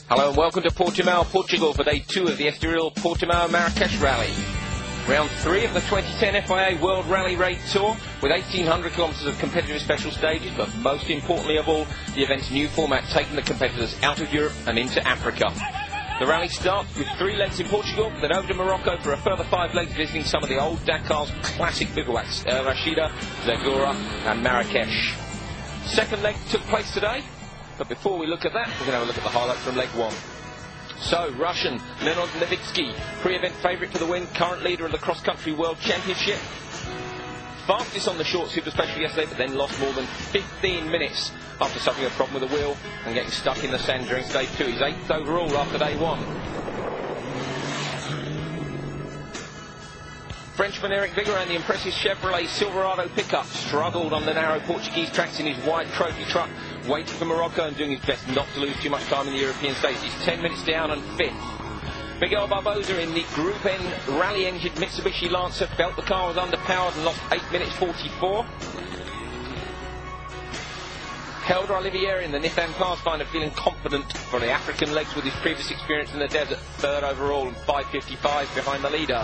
Hello and welcome to Portimao, Portugal for day 2 of the Estoril Portimao Marrakesh Rally. Round 3 of the 2010 FIA World Rally Raid Tour with 1,800 kilometres of competitive special stages, but most importantly of all, the event's new format taking the competitors out of Europe and into Africa. The rally starts with 3 legs in Portugal, then over to Morocco for a further 5 legs visiting some of the old Dakar's classic bivouacs, El Rashida, Zagora and Marrakesh. Second leg took place today. But before we look at that, we're going to have a look at the highlights from leg 1. So, Russian Leonid Levitsky, pre-event favourite to the win, current leader of the cross-country World Championship. Fastest on the short super special yesterday, but then lost more than 15 minutes after suffering a problem with the wheel and getting stuck in the sand during day 2. He's 8th overall after day 1. Frenchman Eric Vigour and the impressive Chevrolet Silverado pickup struggled on the narrow Portuguese tracks in his wide trophy truck, waiting for Morocco and doing his best not to lose too much time in the European stage. He's 10 minutes down and 5th. Miguel Barbosa in the Group N rally-engined Mitsubishi Lancer felt the car was underpowered and lost 8 minutes 44. Helder Olivieri in the Nissan Pathfinder feeling confident for the African legs with his previous experience in the desert, 3rd overall and 5.55 behind the leader.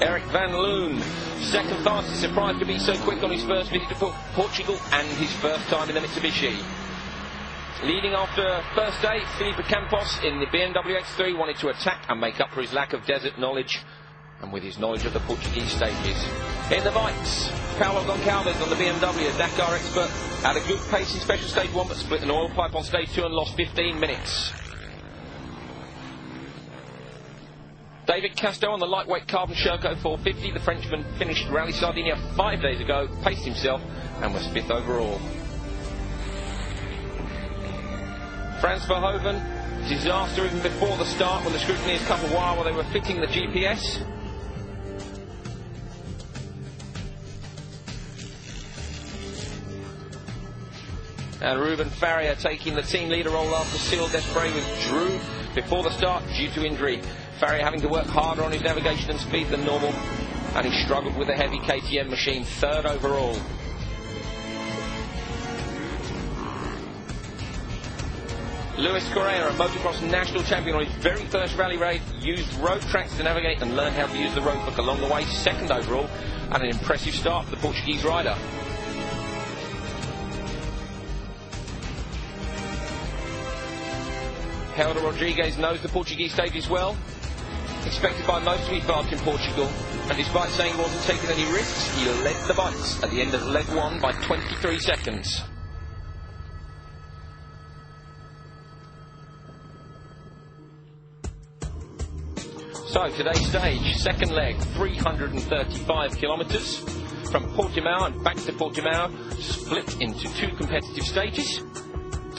Eric van Loon, second fastest, surprised to be so quick on his first visit to Portugal and his first time in the Mitsubishi. Leading after first day, Felipe Campos in the BMW X3 wanted to attack and make up for his lack of desert knowledge and with his knowledge of the Portuguese stages. In the bikes, Paulo Goncalves on the BMW, a Dakar expert, had a good pace in special stage 1 but split an oil pipe on stage 2 and lost 15 minutes. David Casto on the lightweight carbon Sherco 450. The Frenchman finished Rally Sardinia 5 days ago, paced himself and was 5th overall. Frans Verhoeven, disaster even before the start when the scrutineers cut a wire while they were fitting the GPS. And Ruben Farrier taking the team leader role after Cyril Desprez withdrew before the start due to injury. Farrier having to work harder on his navigation and speed than normal, and he struggled with the heavy KTM machine, 3rd overall. Luis Correa, a motocross national champion on his very first rally raid, used road tracks to navigate and learn how to use the road book along the way, 2nd overall, and an impressive start for the Portuguese rider. Helder Rodrigues knows the Portuguese stages well. Expected by most to be fast in Portugal, and despite saying he wasn't taking any risks, he led the bikes at the end of leg 1 by 23 seconds. So today's stage, second leg, 335 kilometres from Portimao and back to Portimao, split into 2 competitive stages.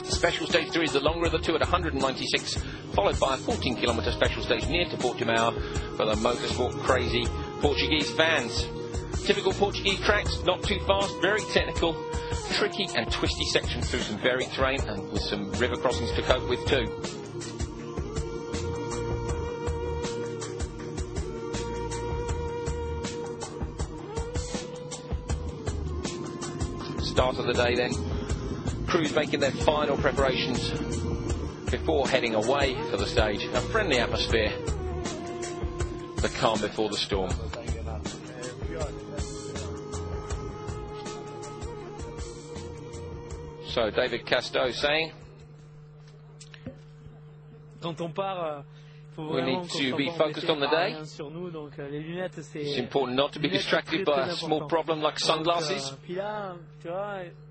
Special stage 3 is the longer of the 2 at 196, followed by a 14-kilometre special stage near to Portimao for the motorsport crazy Portuguese fans. Typical Portuguese tracks, not too fast, very technical, tricky and twisty sections through some varied terrain and with some river crossings to cope with too. Start of the day then. Crews making their final preparations before heading away for the stage. A friendly atmosphere, the calm before the storm. So David Casto saying, we need to be focused on the day. It's important not to be distracted by a small problem like sunglasses.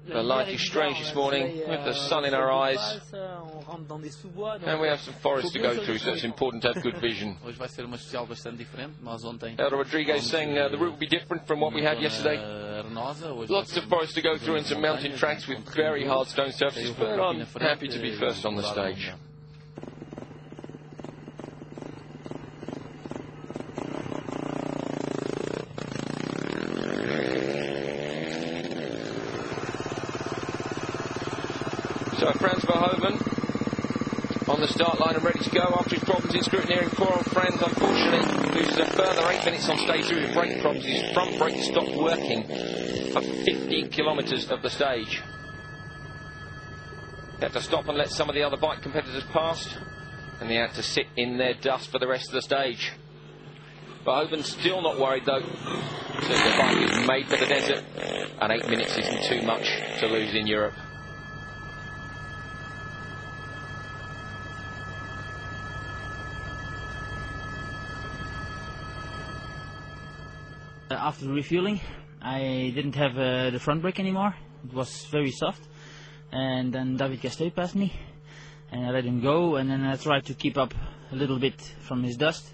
The light is strange this morning with the sun in our eyes, and we have some forest to go through, so it's important to have good vision. Helder Rodrigues saying the route will be different from what we had yesterday. Lots of forest to go through and some mountain tracks with very hard stone surfaces, but I'm happy to be first on the stage. So Frans Verhoeven on the start line and ready to go after his problems in scrutineering. Poor old friends, unfortunately, loses a further 8 minutes on stage through his brake problems. His front brake stopped working for 15 kilometres of the stage. He had to stop and let some of the other bike competitors past, and he had to sit in their dust for the rest of the stage. Verhoeven's still not worried though. Says the bike is made for the desert, and 8 minutes isn't too much to lose in Europe. After refueling, I didn't have the front brake anymore. It was very soft, and then David Castell passed me, and I let him go, and then I tried to keep up a little bit from his dust,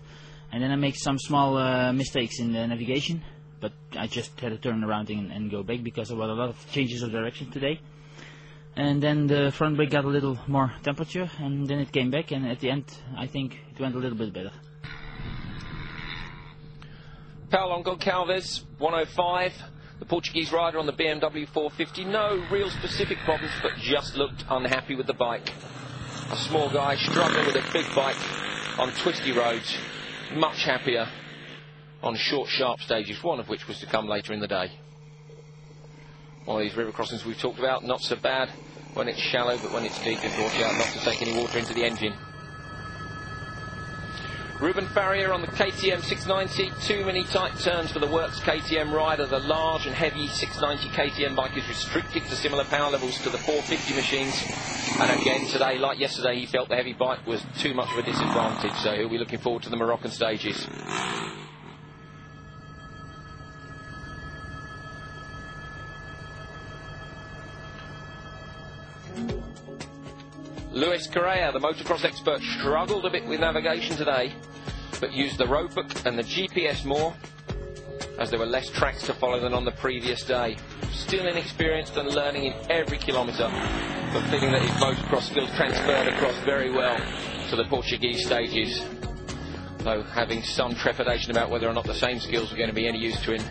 and then I make some small mistakes in the navigation, but I just had to turn around and go back because there were a lot of changes of direction today. And then the front brake got a little more temperature, and then it came back, and at the end I think it went a little bit better. Paulo Goncalves, 105, the Portuguese rider on the BMW 450. No real specific problems, but just looked unhappy with the bike. A small guy struggling with a big bike on twisty roads. Much happier on short, sharp stages, one of which was to come later in the day. One of these river crossings we've talked about, not so bad when it's shallow, but when it's deep, it's watch out not to take any water into the engine. Ruben Farrier on the KTM 690, too many tight turns for the Works KTM rider. The large and heavy 690 KTM bike is restricted to similar power levels to the 450 machines. And again today, like yesterday, he felt the heavy bike was too much of a disadvantage, so he'll be looking forward to the Moroccan stages. Luis Correa, the motocross expert, struggled a bit with navigation today, but used the roadbook and the GPS more, as there were less tracks to follow than on the previous day. Still inexperienced and learning in every kilometre, but feeling that his motocross skills transferred across very well to the Portuguese stages, though having some trepidation about whether or not the same skills were going to be any use to him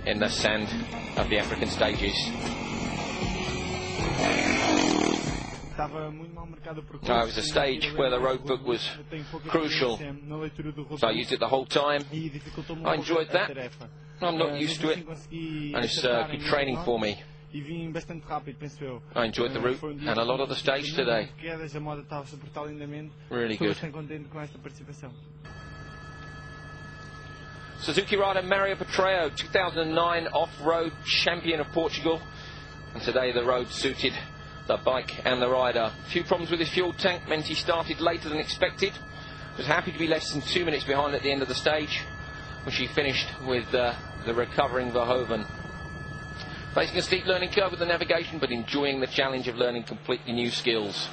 in the sand of the African stages. It was a stage where the roadbook was crucial, so I used it the whole time. I enjoyed that. I'm not used to it, and it's good training for me. I enjoyed the route and a lot of the stage today. Really good. Suzuki rider Mario Petreo, 2009 off-road champion of Portugal, and today the road suited the bike and the rider. A few problems with his fuel tank meant he started later than expected. Was happy to be less than 2 minutes behind at the end of the stage, which he finished with the recovering Verhoeven. Facing a steep learning curve with the navigation, but enjoying the challenge of learning completely new skills.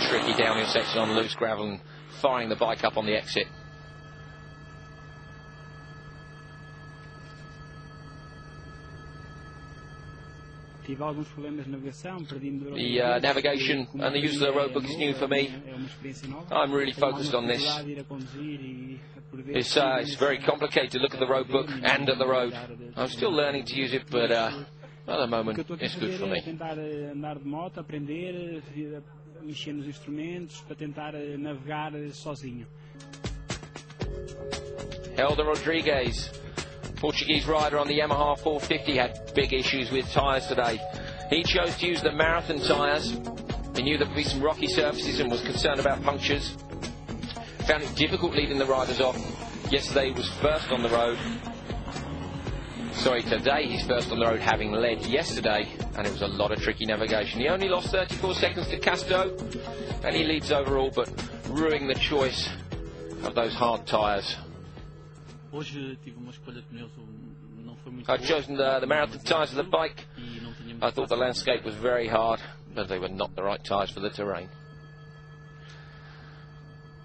Tricky downhill section on loose gravel and firing the bike up on the exit. The navigation and the use of the roadbook is new for me. I'm really focused on this. It's very complicated to look at the roadbook and at the road. I'm still learning to use it, but at the moment it's good for me. Helder Rodrigues, Portuguese rider on the Yamaha 450, had big issues with tyres today. He chose to use the marathon tyres. He knew there would be some rocky surfaces and was concerned about punctures. Found it difficult leading the riders off. Yesterday he was first on the road. Today he's first on the road, having led yesterday, and it was a lot of tricky navigation. He only lost 34 seconds to Castell, and he leads overall, but ruining the choice of those hard tyres. I've chosen the marathon tyres of the bike. I thought the landscape was very hard, but they were not the right tyres for the terrain.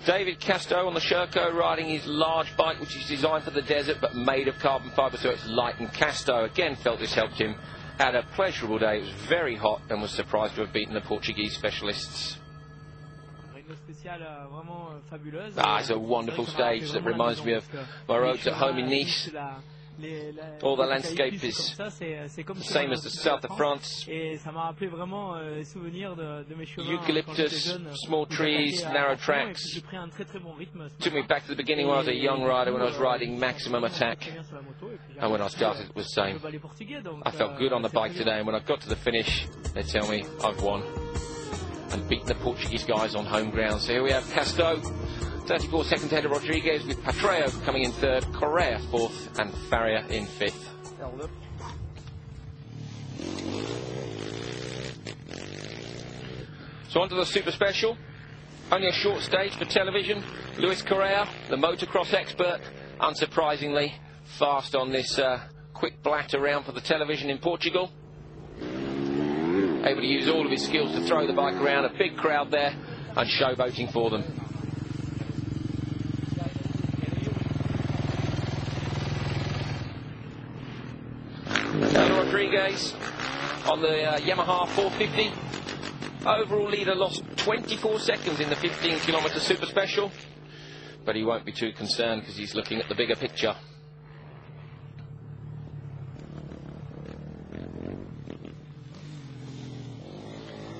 David Castell on the Sherco, riding his large bike, which is designed for the desert but made of carbon fibre, so it's light. And Castell again felt this helped him. Had a pleasurable day. It was very hot and was surprised to have beaten the Portuguese specialists. It's a wonderful stage that reminds me of my roads at home in Nice. All the landscape is the same as the south of France. Eucalyptus, small trees, narrow tracks. Took me back to the beginning when I was a young rider, when I was riding maximum attack. And when I started, it was the same. I felt good on the bike today, and when I got to the finish, they tell me I've won and beaten the Portuguese guys on home ground. So here we have Casto, 34 seconds ahead of Rodriguez, with Patreo coming in third, Correa fourth, and Faria in fifth. So on to the Super Special. Only a short stage for television. Luis Correa, the motocross expert, unsurprisingly fast on this quick blatter round for the television in Portugal. Able to use all of his skills to throw the bike around, a big crowd there, and showboating for them. Rodriguez on the Yamaha 450. Overall leader lost 24 seconds in the 15-kilometre Super Special, but he won't be too concerned because he's looking at the bigger picture.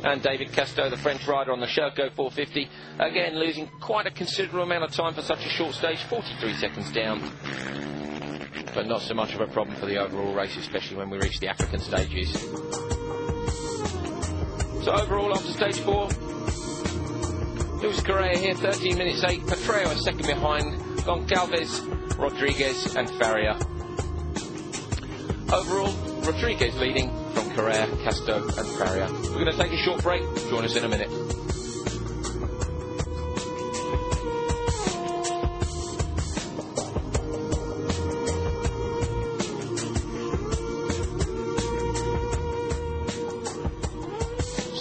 And David Casto, the French rider on the Sherco 450, again losing quite a considerable amount of time for such a short stage, 43 seconds down. But not so much of a problem for the overall race, especially when we reach the African stages. So overall, after stage 4, Luis Correa here, 13 minutes 8. Patreo a second behind. Goncalves, Rodriguez and Faria. Overall, Rodriguez leading from Correa, Casto and Faria. We're going to take a short break. Join us in a minute.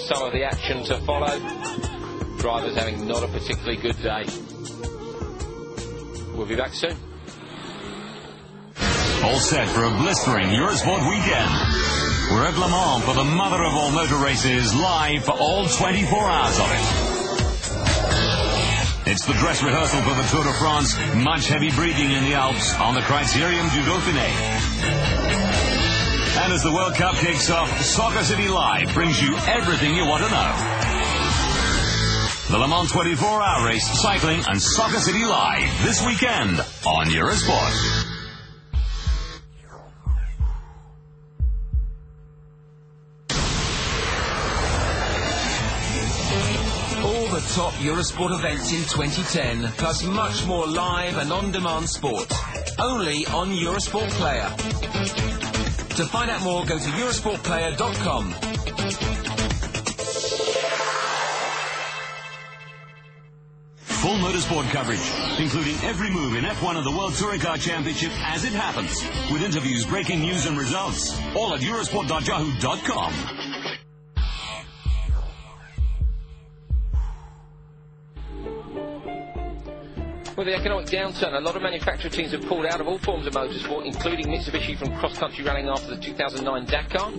Some of the action to follow. Drivers having not a particularly good day. We'll be back soon. All set for a blistering Eurosport weekend. We're at Le Mans for the mother of all motor races, live for all 24 hours of it. It's the dress rehearsal for the Tour de France, much heavy breathing in the Alps on the Criterium du Dauphiné. And as the World Cup kicks off, Soccer City Live brings you everything you want to know. The Le Mans 24-hour race, cycling and Soccer City Live this weekend on Eurosport. All the top Eurosport events in 2010, plus much more live and on-demand sport. Only on Eurosport Player. To find out more, go to eurosportplayer.com. Full motorsport coverage, including every move in F1 of the World Touring Car Championship as it happens, with interviews, breaking news and results, all at eurosport.yahoo.com. With the economic downturn, a lot of manufacturer teams have pulled out of all forms of motorsport, including Mitsubishi from cross-country rallying after the 2009 Dakar.